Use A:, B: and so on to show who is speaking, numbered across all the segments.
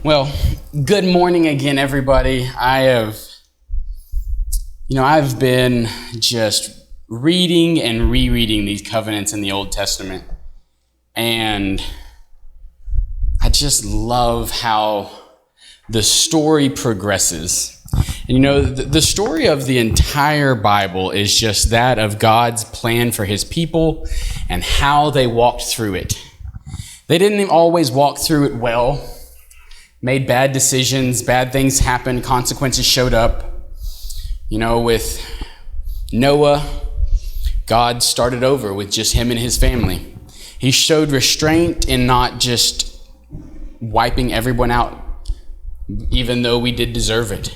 A: Well, good morning again, everybody. I've been just reading and rereading these covenants in the Old Testament, and I just love how the story progresses. And the story of the entire Bible is just that of God's plan for his people and how they walked through it. They didn't always walk through it well. Made bad decisions, bad things happened, consequences showed up. With Noah, God started over with just him and his family. He showed restraint in not just wiping everyone out, even though we did deserve it.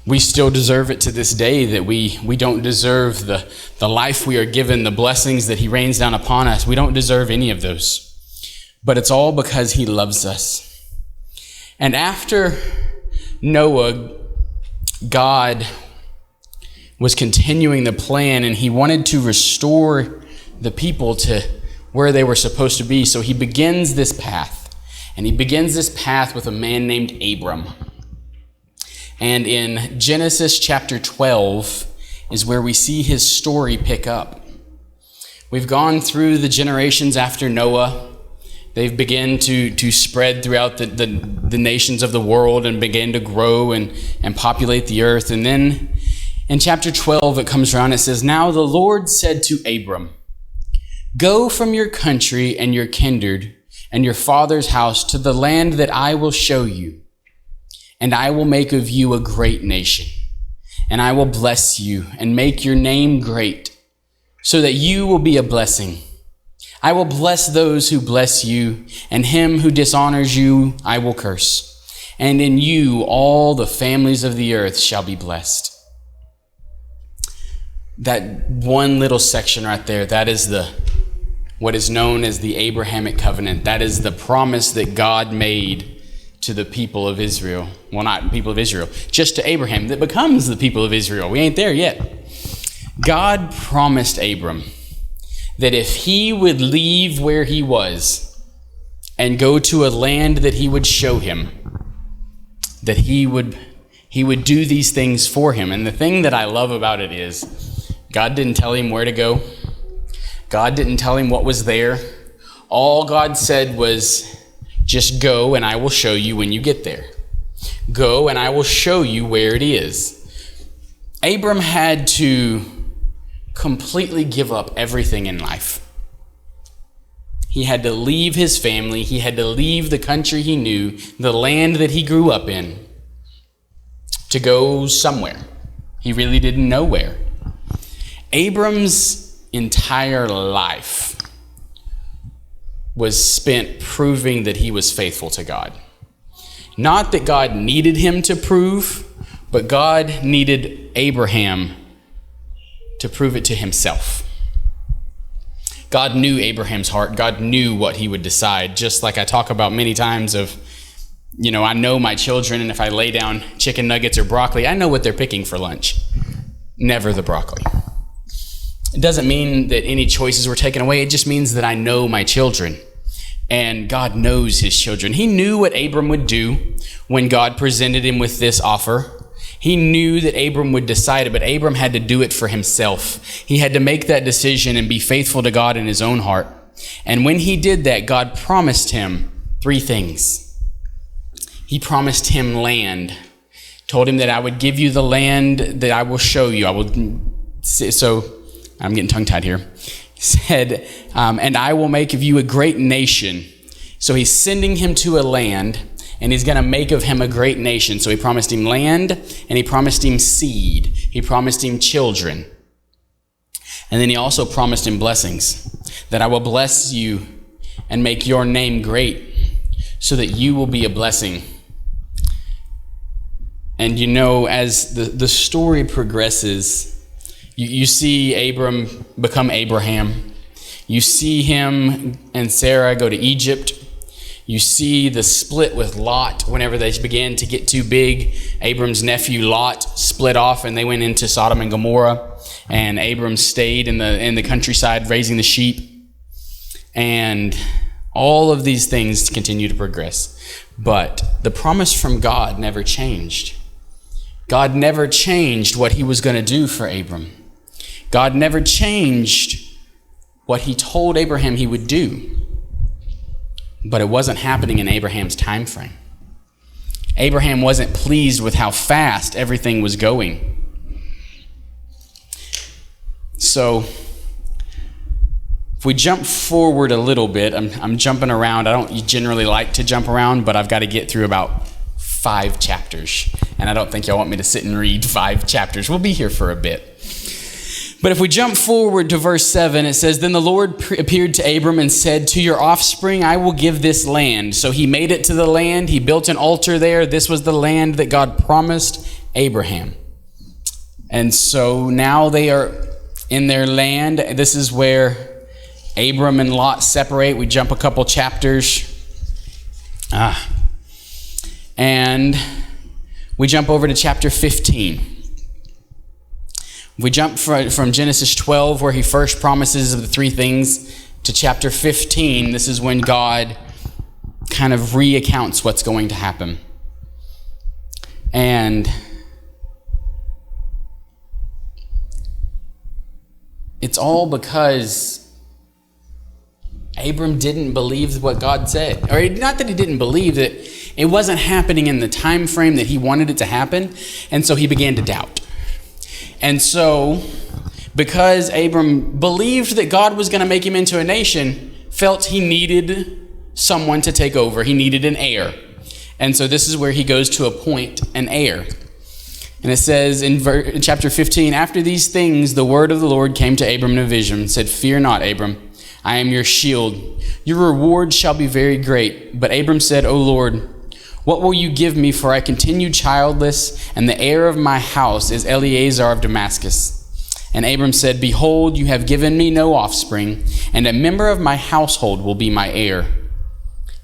A: We still deserve it to this day, that we don't deserve the life we are given, the blessings that he rains down upon us. We don't deserve any of those. But it's all because he loves us. And after Noah, God was continuing the plan, and he wanted to restore the people to where they were supposed to be. So he begins this path. And he begins this path with a man named Abram. And in Genesis chapter 12 is where we see his story pick up. We've gone through the generations after Noah. They've begun to spread throughout the nations of the world and begin to grow and populate the earth. And then in chapter 12, it comes around, it says, "Now the Lord said to Abram, 'Go from your country and your kindred and your father's house to the land that I will show you. And I will make of you a great nation. And I will bless you and make your name great, so that you will be a blessing. I will bless those who bless you, and him who dishonors you I will curse. And in you all the families of the earth shall be blessed.'" That one little section right there, that is what is known as the Abrahamic covenant. That is the promise that God made to the people of Israel. Well, not people of Israel, just to Abraham, that becomes the people of Israel. We ain't there yet. God promised Abram that if he would leave where he was and go to a land that he would show him, that he would do these things for him. And the thing that I love about it is God didn't tell him where to go. God didn't tell him what was there. All God said was, just go and I will show you when you get there. Go and I will show you where it is. Abram had to completely give up everything in life. He had to leave his family. He had to leave the country he knew, the land that he grew up in, to go somewhere. He really didn't know where. Abram's entire life was spent proving that he was faithful to God. Not that God needed him to prove, but God needed Abraham to prove it to himself. God knew Abraham's heart. God knew what he would decide. Just like I talk about many times of, I know my children, and if I lay down chicken nuggets or broccoli, I know what they're picking for lunch. Never the broccoli. It doesn't mean that any choices were taken away. It just means that I know my children. And God knows his children. He knew what Abram would do when God presented him with this offer. He knew that Abram would decide it, but Abram had to do it for himself. He had to make that decision and be faithful to God in his own heart. And when he did that, God promised him 3 things. He promised him land, told him that I would give you the land that I will show you. So I'm getting tongue-tied here. He said, and I will make of you a great nation. So he's sending him to a land, and he's going to make of him a great nation. So he promised him land, and he promised him seed. He promised him children. And then he also promised him blessings, that I will bless you and make your name great, so that you will be a blessing. And as the story progresses, you see Abram become Abraham. You see him and Sarah go to Egypt. You see the split with Lot whenever they began to get too big. Abram's nephew Lot split off and they went into Sodom and Gomorrah. And Abram stayed in the countryside raising the sheep. And All of these things continue to progress. But the promise from God never changed. God never changed what he was going to do for Abram. God never changed what he told Abraham he would do. But it wasn't happening in Abraham's time frame. Abraham wasn't pleased with how fast everything was going. So, if we jump forward a little bit, I'm jumping around. I don't generally like to jump around, but I've got to get through about 5 chapters. And I don't think y'all want me to sit and read 5 chapters. We'll be here for a bit. But if we jump forward to verse 7, it says, "Then the Lord appeared to Abram and said, 'To your offspring I will give this land.' So he made it to the land. He built an altar there. This was the land that God promised Abraham. And so now they are in their land. This is where Abram and Lot separate. We jump a couple chapters. And we jump over to chapter 15. We jump from Genesis 12, where he first promises of the 3 things, to chapter 15. This is when God kind of reaccounts what's going to happen. And it's all because Abram didn't believe what God said. Or not that he didn't believe it, it wasn't happening in the time frame that he wanted it to happen. And so he began to doubt. And so, because Abram believed that God was going to make him into a nation, felt he needed someone to take over. He needed an heir. And so this is where he goes to appoint an heir. And it says in chapter 15, "After these things, the word of the Lord came to Abram in a vision and said, 'Fear not, Abram, I am your shield. Your reward shall be very great.' But Abram said, 'O Lord, what will you give me? For I continue childless, and the heir of my house is Eliezer of Damascus.' And Abram said, 'Behold, you have given me no offspring, and a member of my household will be my heir.'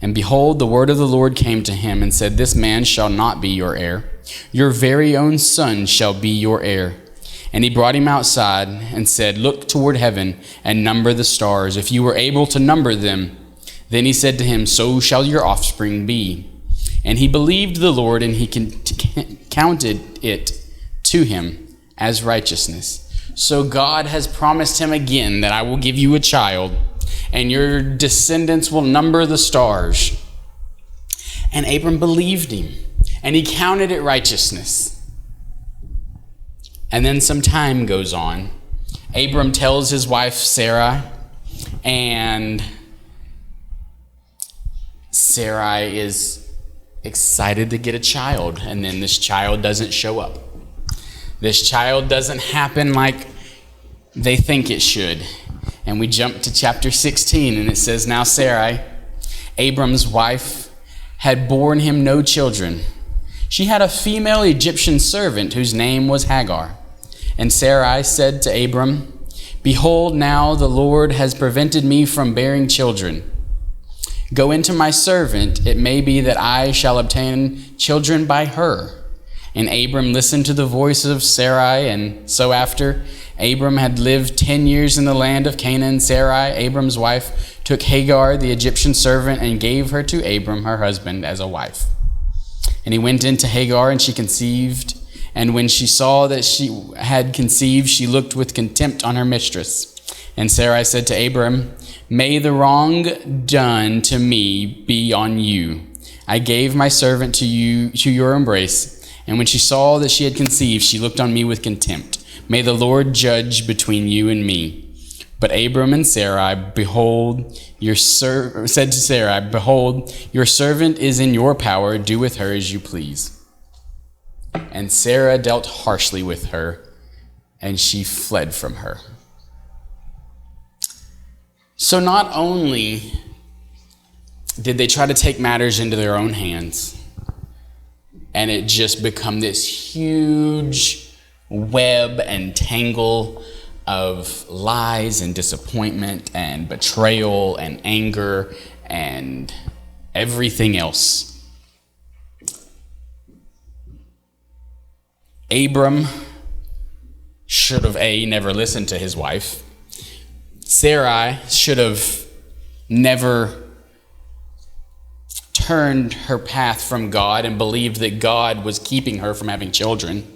A: And behold, the word of the Lord came to him and said, 'This man shall not be your heir. Your very own son shall be your heir.' And he brought him outside and said, 'Look toward heaven and number the stars, if you were able to number them.' Then he said to him, 'So shall your offspring be.' And he believed the Lord, and he counted it to him as righteousness." So God has promised him again that I will give you a child, and your descendants will number the stars. And Abram believed him, and he counted it righteousness. And then some time goes on. Abram tells his wife Sarai, and Sarai is excited to get a child, and then this child doesn't show up. This child doesn't happen like they think it should. And we jump to chapter 16, and it says, "Now Sarai, Abram's wife, had borne him no children. She had a female Egyptian servant whose name was Hagar. And Sarai said to Abram, 'Behold, now the Lord has prevented me from bearing children. Go into my servant, it may be that I shall obtain children by her.' And Abram listened to the voice of Sarai, and so after Abram had lived 10 years in the land of Canaan, Sarai, Abram's wife, took Hagar, the Egyptian servant, and gave her to Abram, her husband, as a wife. And he went into Hagar, and she conceived. And when she saw that she had conceived, she looked with contempt on her mistress. And Sarai said to Abram, 'May the wrong done to me be on you. I gave my servant to you, to your embrace. And when she saw that she had conceived, she looked on me with contempt. May the Lord judge between you and me.' But Abram and Sarai, said to Sarai, 'Behold, your servant is in your power. Do with her as you please.' And Sarah dealt harshly with her, and she fled from her." So not only did they try to take matters into their own hands, and it just become this huge web and tangle of lies and disappointment and betrayal and anger and everything else. Abram should have, never listened to his wife. Sarai should have never turned her path from God and believed that God was keeping her from having children.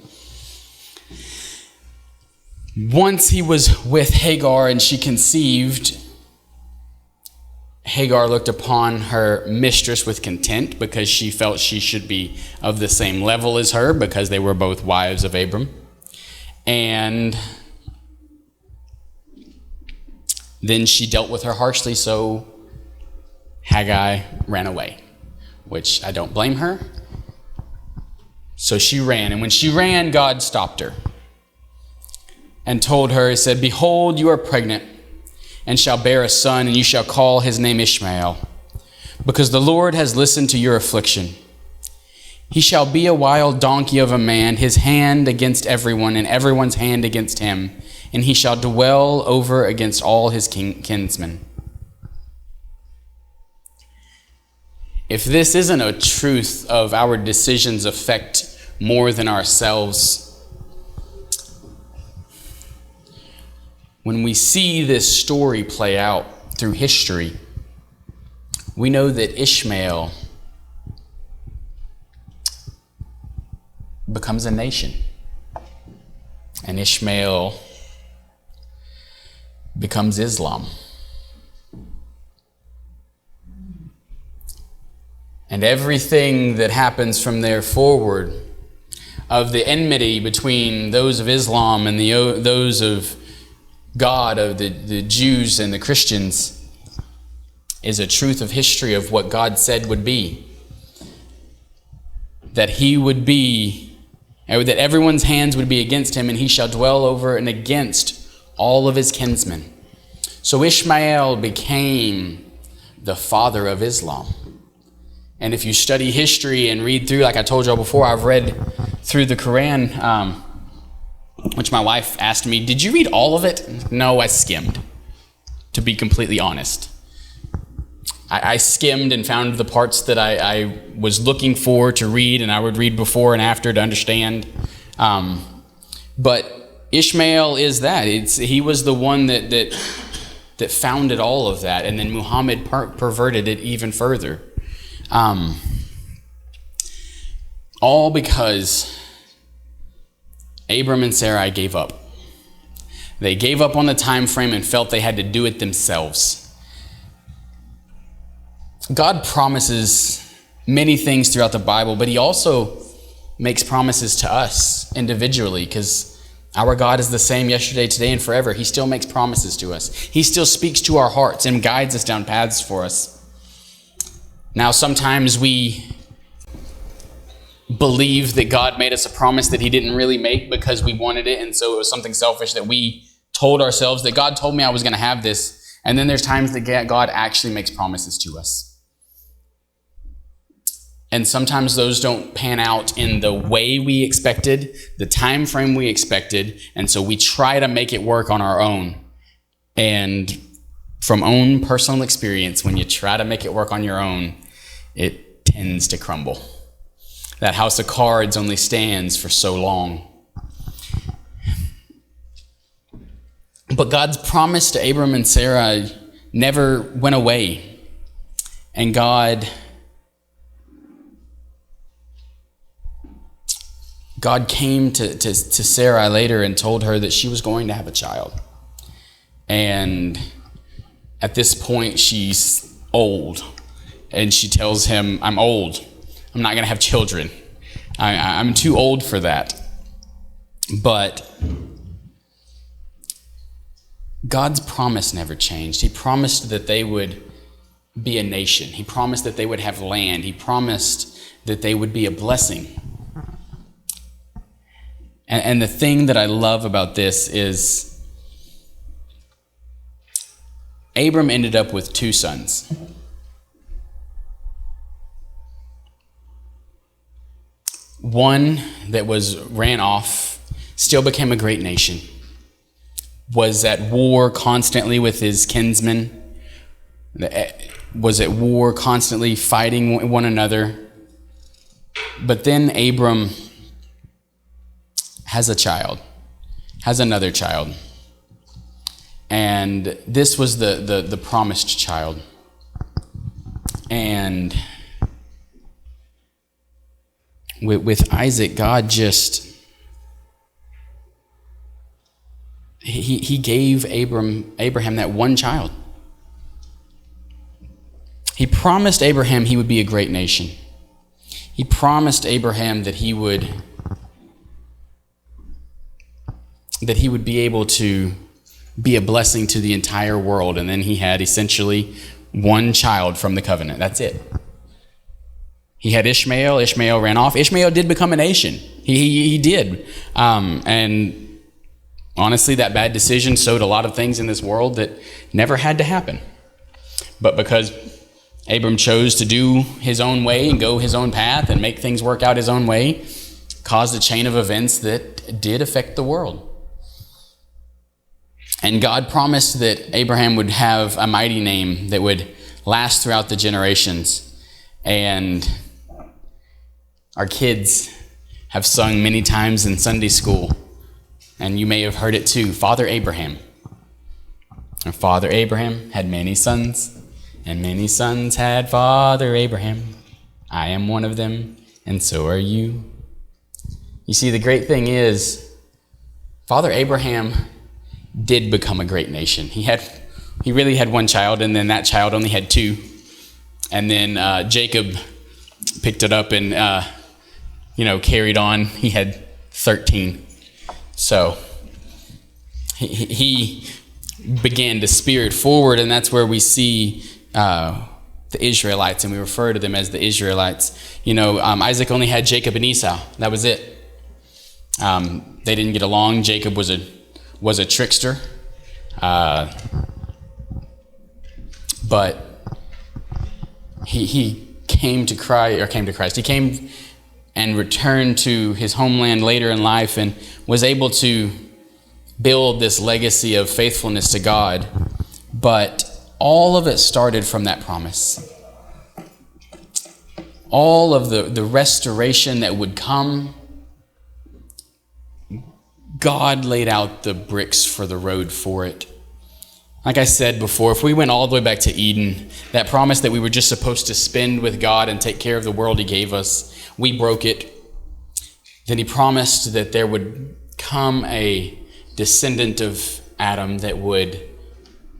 A: Once he was with Hagar and she conceived, Hagar looked upon her mistress with contempt because she felt she should be of the same level as her because they were both wives of Abram. And then she dealt with her harshly, so Haggai ran away, which I don't blame her. So she ran, and when she ran, God stopped her and told her, he said, "Behold, you are pregnant and shall bear a son, and you shall call his name Ishmael, because the Lord has listened to your affliction. He shall be a wild donkey of a man, his hand against everyone, and everyone's hand against him, and he shall dwell over against all his kinsmen." If this isn't a truth of our decisions affect more than ourselves, when we see this story play out through history, we know that Ishmael becomes a nation. And Ishmael becomes Islam. And everything that happens from there forward of the enmity between those of Islam and those of God, of the Jews and the Christians, is a truth of history of what God said would be. That he would be, that everyone's hands would be against him, and he shall dwell over and against all of his kinsmen. So Ishmael became the father of Islam. And if you study history and read through, like I told y'all before, I've read through the Quran, which my wife asked me, "Did you read all of it?" No, I skimmed, to be completely honest. I skimmed and found the parts that I was looking for to read, and I would read before and after to understand. But Ishmael is that. He was the one that founded all of that, and then Muhammad perverted it even further. All because Abram and Sarai gave up. They gave up on the time frame and felt they had to do it themselves. God promises many things throughout the Bible, but he also makes promises to us individually, because our God is the same yesterday, today, and forever. He still makes promises to us. He still speaks to our hearts and guides us down paths for us. Now, sometimes we believe that God made us a promise that he didn't really make because we wanted it, and so it was something selfish that we told ourselves that God told me I was going to have this. And then there's times that God actually makes promises to us. And sometimes those don't pan out in the way we expected, the time frame we expected, and so we try to make it work on our own. And from own personal experience, when you try to make it work on your own, it tends to crumble. That house of cards only stands for so long. But God's promise to Abram and Sarah never went away. And God came to Sarai later and told her that she was going to have a child. And at this point, she's old. And she tells him, "I'm old. I'm not going to have children. I'm too old for that." But God's promise never changed. He promised that they would be a nation. He promised that they would have land. He promised that they would be a blessing. And the thing that I love about this is Abram ended up with 2 sons. One that ran off, still became a great nation, was at war constantly with his kinsmen, was at war constantly fighting one another. But then Abram has another child. And this was the promised child. And with Isaac, God just, he gave Abraham that one child. He promised Abraham he would be a great nation. He promised Abraham that he would be able to be a blessing to the entire world. And then he had essentially one child from the covenant. That's it. He had Ishmael. Ishmael ran off. Ishmael did become a nation. He did. And honestly, that bad decision sowed a lot of things in this world that never had to happen. But because Abram chose to do his own way and go his own path and make things work out his own way, caused a chain of events that did affect the world. And God promised that Abraham would have a mighty name that would last throughout the generations. And our kids have sung many times in Sunday school, and you may have heard it too, Father Abraham. And Father Abraham had many sons, and many sons had Father Abraham. I am one of them, and so are you. You see, the great thing is, Father Abraham did become a great nation. He really had one child, and then that child only had two. And then Jacob picked it up and carried on. He had 13. So he began to spirit forward, and that's where we see the Israelites, and we refer to them as the Israelites. Isaac only had Jacob and Esau. That was it. They didn't get along. Jacob was a trickster, but he came to Christ. He came and returned to his homeland later in life and was able to build this legacy of faithfulness to God. But all of it started from that promise. All of the restoration that would come, God laid out the bricks for the road for it. Like I said before, if we went all the way back to Eden, that promise that we were just supposed to spend with God and take care of the world he gave us, we broke it. Then he promised that there would come a descendant of Adam that would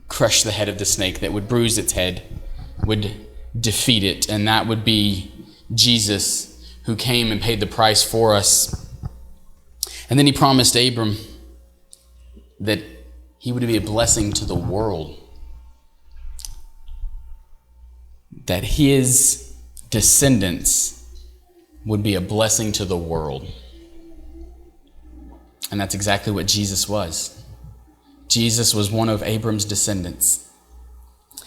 A: crush the head of the snake, that would bruise its head, would defeat it, and that would be Jesus, who came and paid the price for us. And then he promised Abram that he would be a blessing to the world, that his descendants would be a blessing to the world. And that's exactly what Jesus was. Jesus was one of Abram's descendants.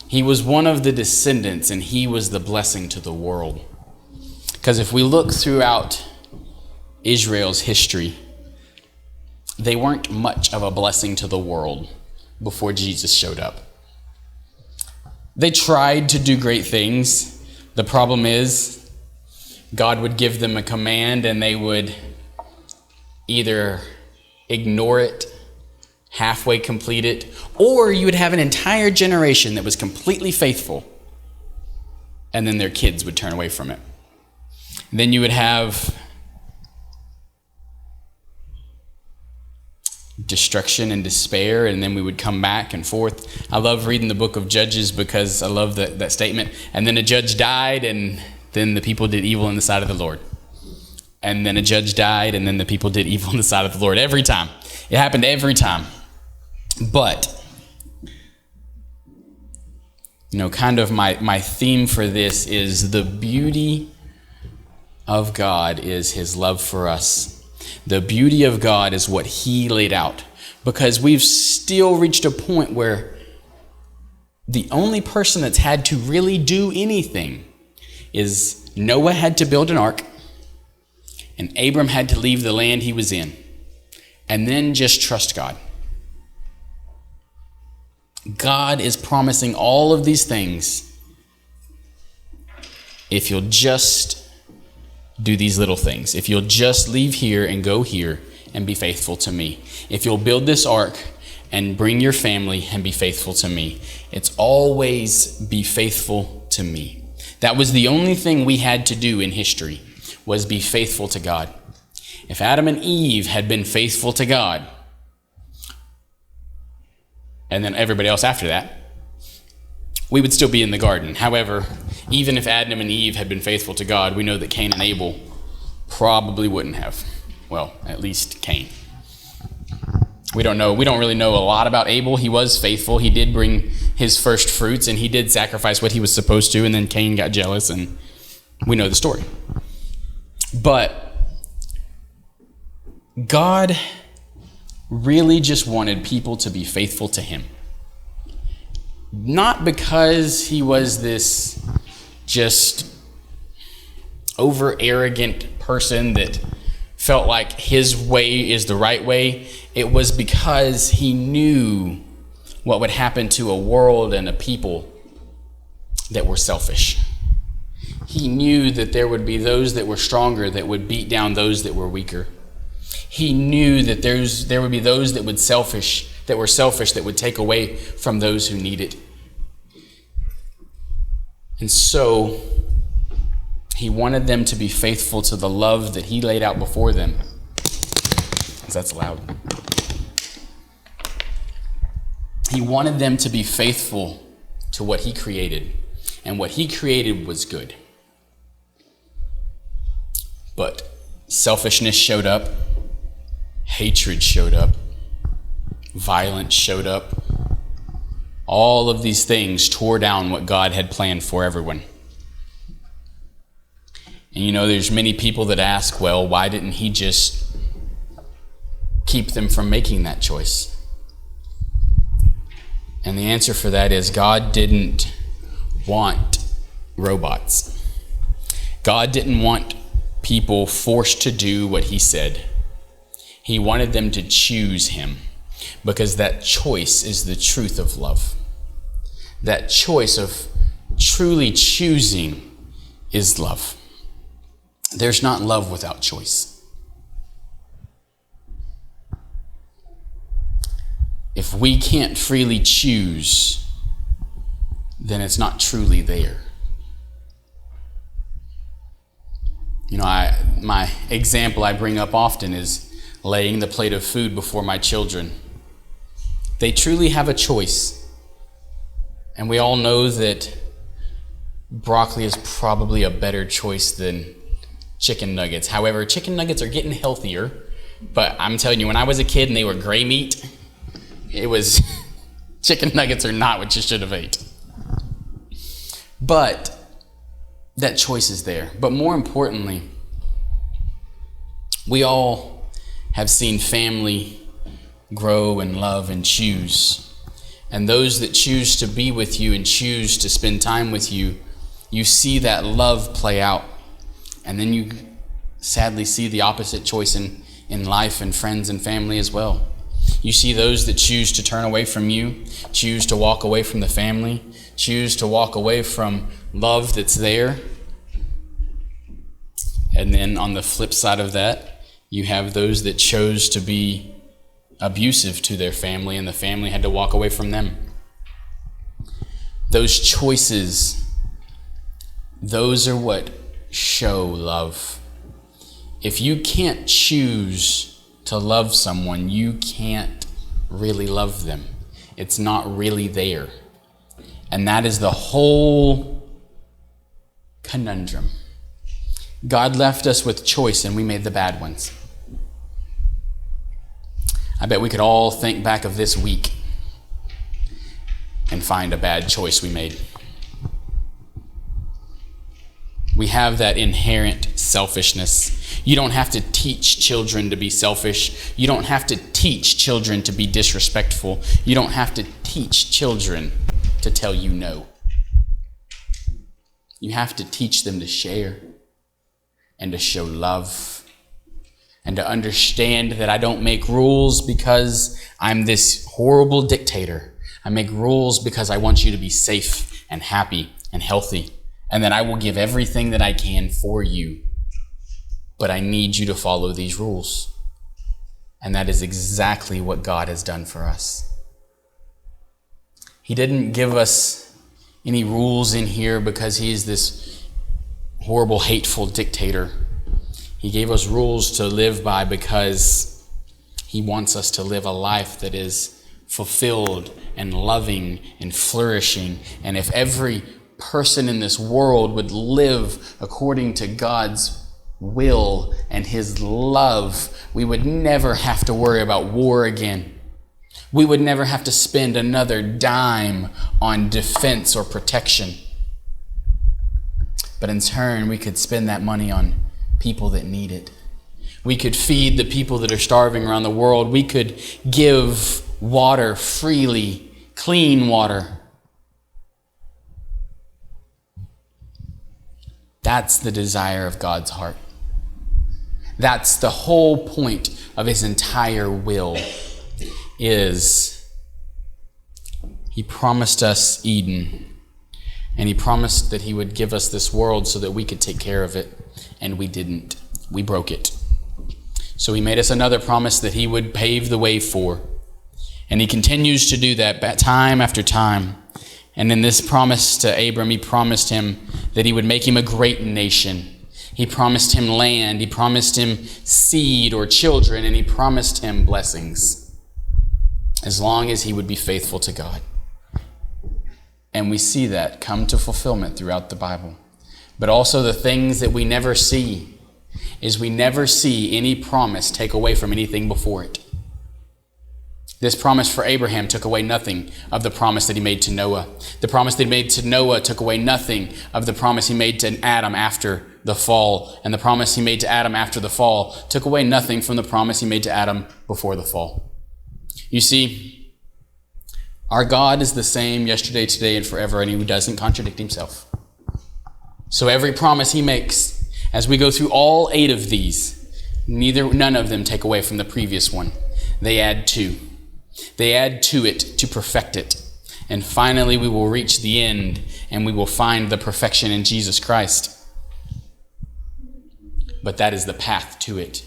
A: He was one of the descendants, and he was the blessing to the world. Because if we look throughout Israel's history, they weren't much of a blessing to the world before Jesus showed up. They tried to do great things. The problem is, God would give them a command and they would either ignore it, halfway complete it, or you would have an entire generation that was completely faithful, and then their kids would turn away from it. Then you would have destruction and despair, and then we would come back and forth. I love reading the book of Judges because I love that statement. And then a judge died, and then the people did evil in the sight of the Lord. And then a judge died, and then the people did evil in the sight of the Lord. Every time. It happened every time. But, kind of my theme for this is the beauty of God is his love for us. The beauty of God is what he laid out, because we've still reached a point where the only person that's had to really do anything is Noah had to build an ark, and Abram had to leave the land he was in, and then just trust God. God is promising all of these things if you'll just do these little things. If you'll just leave here and go here and be faithful to me. If you'll build this ark and bring your family and be faithful to me. It's always be faithful to me. That was the only thing we had to do in history. was be faithful to God. If Adam and Eve had been faithful to God, and then everybody else after that, we would still be in the garden. However, even if Adam and Eve had been faithful to God, we know that Cain and Abel probably wouldn't have. Well, at least Cain. We don't really know a lot about Abel. He was faithful. He did bring his first fruits, and he did sacrifice what he was supposed to, and then Cain got jealous, and we know the story. But God really just wanted people to be faithful to him. Not because he was this just over arrogant person that felt like his way is the right way. It was because he knew what would happen to a world and a people that were selfish. He knew that there would be those that were stronger that would beat down those that were weaker. He knew that there would be those that were selfish that would take away from those who need it. And so he wanted them to be faithful to the love that he laid out before them. That's loud. He wanted them to be faithful to what he created, and what he created was good. But selfishness showed up, hatred showed up, violence showed up. All of these things tore down what God had planned for everyone. And there's many people that ask, well, why didn't he just keep them from making that choice? And the answer for that is God didn't want robots. God didn't want people forced to do what he said. He wanted them to choose him, because that choice is the truth of love. That choice of truly choosing is love. There's not love without choice. If we can't freely choose, then it's not truly there. My example I bring up often is laying the plate of food before my children. They truly have a choice. And we all know that broccoli is probably a better choice than chicken nuggets. However, chicken nuggets are getting healthier. But I'm telling you, when I was a kid and they were gray meat, it was chicken nuggets are not what you should have ate. But that choice is there. But more importantly, we all have seen family grow and love and choose. And those that choose to be with you and choose to spend time with you, you see that love play out. And then you sadly see the opposite choice in life and friends and family as well. You see those that choose to turn away from you, choose to walk away from the family, choose to walk away from love that's there. And then on the flip side of that, you have those that chose to be abusive to their family, and the family had to walk away from them. Those choices, those are what show love. If you can't choose to love someone, you can't really love them. It's not really there. And that is the whole conundrum. God left us with choice, and we made the bad ones. I bet we could all think back of this week and find a bad choice we made. We have that inherent selfishness. You don't have to teach children to be selfish. You don't have to teach children to be disrespectful. You don't have to teach children to tell you no. You have to teach them to share and to show love and to understand that I don't make rules because I'm this horrible dictator. I make rules because I want you to be safe and happy and healthy, and that I will give everything that I can for you. But I need you to follow these rules. And that is exactly what God has done for us. He didn't give us any rules in here because he is this horrible, hateful dictator. He gave us rules to live by because he wants us to live a life that is fulfilled and loving and flourishing. And if every person in this world would live according to God's will and his love, we would never have to worry about war again. We would never have to spend another dime on defense or protection. But in turn, we could spend that money on people that need it. We could feed the people that are starving around the world. We could give water freely, clean water. That's the desire of God's heart. That's the whole point of his entire will. Is he promised us Eden, and he promised that he would give us this world so that we could take care of it, and we didn't. We broke it. So he made us another promise that he would pave the way for, and he continues to do that time after time. And in this promise to Abram, he promised him that he would make him a great nation. He promised him land, he promised him seed or children, and he promised him blessings, as long as he would be faithful to God. And we see that come to fulfillment throughout the Bible. But also the things that we never see is we never see any promise take away from anything before it. This promise for Abraham took away nothing of the promise that he made to Noah. The promise that he made to Noah took away nothing of the promise he made to Adam after the fall. And the promise he made to Adam after the fall took away nothing from the promise he made to Adam before the fall. You see, our God is the same yesterday, today, and forever, and he doesn't contradict himself. So every promise he makes, as we go through all 8 of these, none of them take away from the previous one. They add to. They add to it to perfect it. And finally, we will reach the end, and we will find the perfection in Jesus Christ. But that is the path to it.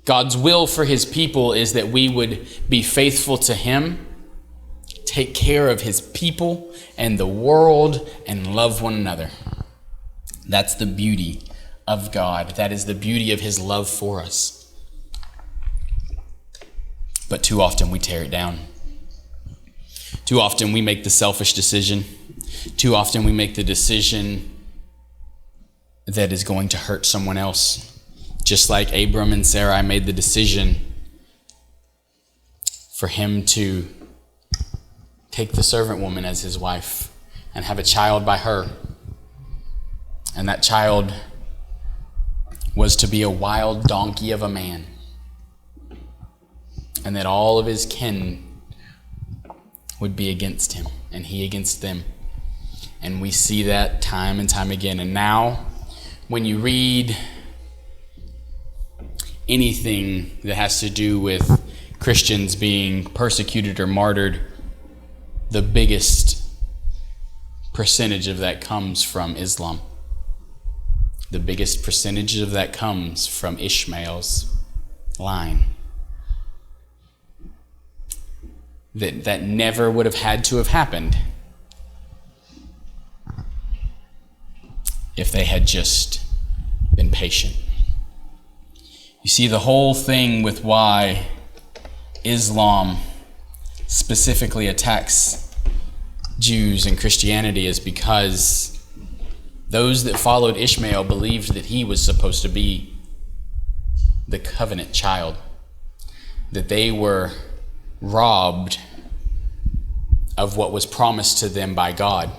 A: God's will for his people is that we would be faithful to him, take care of his people and the world, and love one another. That's the beauty of God. That is the beauty of his love for us. But too often we tear it down. Too often we make the selfish decision. Too often we make the decision that is going to hurt someone else. Just like Abram and Sarai made the decision for him to take the servant woman as his wife and have a child by her. And that child was to be a wild donkey of a man. And that all of his kin would be against him and he against them. And we see that time and time again. And now, when you read anything that has to do with Christians being persecuted or martyred, the biggest percentage of that comes from Islam. The biggest percentage of that comes from Ishmael's line. That never would have had to have happened if they had just been patient. You see, the whole thing with why Islam specifically attacks Jews and Christianity is because those that followed Ishmael believed that he was supposed to be the covenant child, that they were robbed of what was promised to them by God.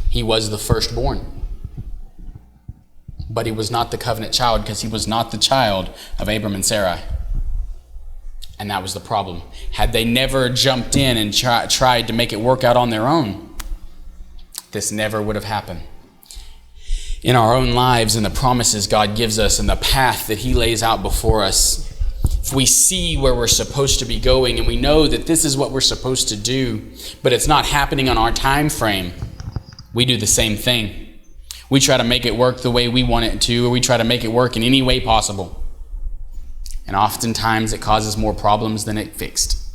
A: He was the firstborn, but he was not the covenant child because he was not the child of Abram and Sarai. And that was the problem. Had they never jumped in and tried to make it work out on their own, this never would have happened. In our own lives and the promises God gives us and the path that he lays out before us, if we see where we're supposed to be going and we know that this is what we're supposed to do, but it's not happening on our time frame, we do the same thing. We try to make it work the way we want it to, or we try to make it work in any way possible. And oftentimes it causes more problems than it fixed.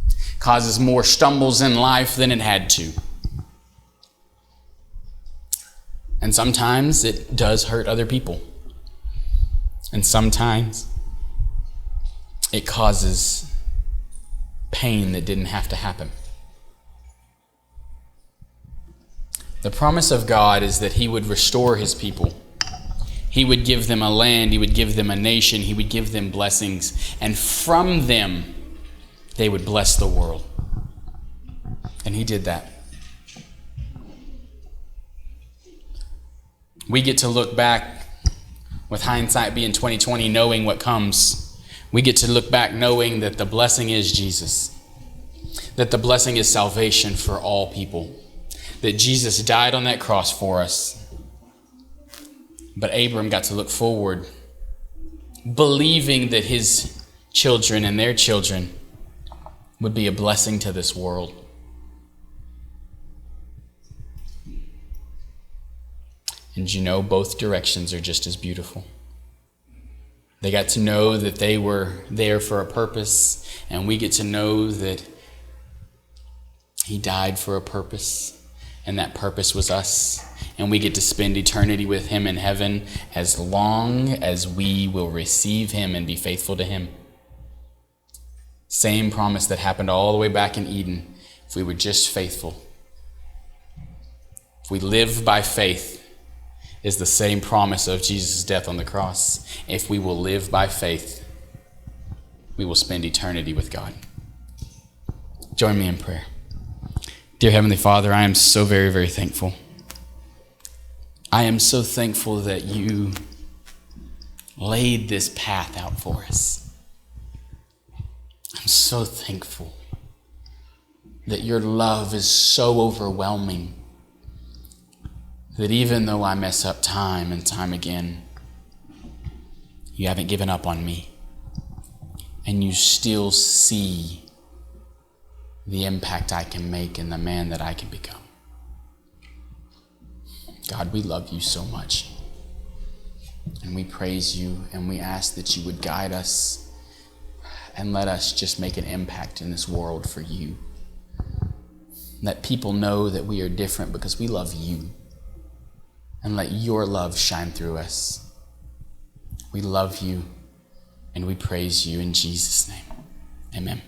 A: It causes more stumbles in life than it had to. And sometimes it does hurt other people. And sometimes it causes pain that didn't have to happen. The promise of God is that he would restore his people. He would give them a land. He would give them a nation. He would give them blessings. And from them, they would bless the world. And he did that. We get to look back, with hindsight being 20/20, knowing what comes. We get to look back knowing that the blessing is Jesus. That the blessing is salvation for all people. That Jesus died on that cross for us. But Abram got to look forward, believing that his children and their children would be a blessing to this world. And you know, both directions are just as beautiful. They got to know that they were there for a purpose, and we get to know that he died for a purpose, and that purpose was us. And we get to spend eternity with him in heaven as long as we will receive him and be faithful to him. Same promise that happened all the way back in Eden. If we were just faithful. If we live by faith, is the same promise of Jesus' death on the cross. If we will live by faith, we will spend eternity with God. Join me in prayer. Dear Heavenly Father, I am so very, very thankful. I am so thankful that you laid this path out for us. I'm so thankful that your love is so overwhelming that even though I mess up time and time again, you haven't given up on me. And you still see the impact I can make and the man that I can become. God, we love you so much. And we praise you, and we ask that you would guide us and let us just make an impact in this world for you. Let people know that we are different because we love you. And let your love shine through us. We love you and we praise you in Jesus' name. Amen.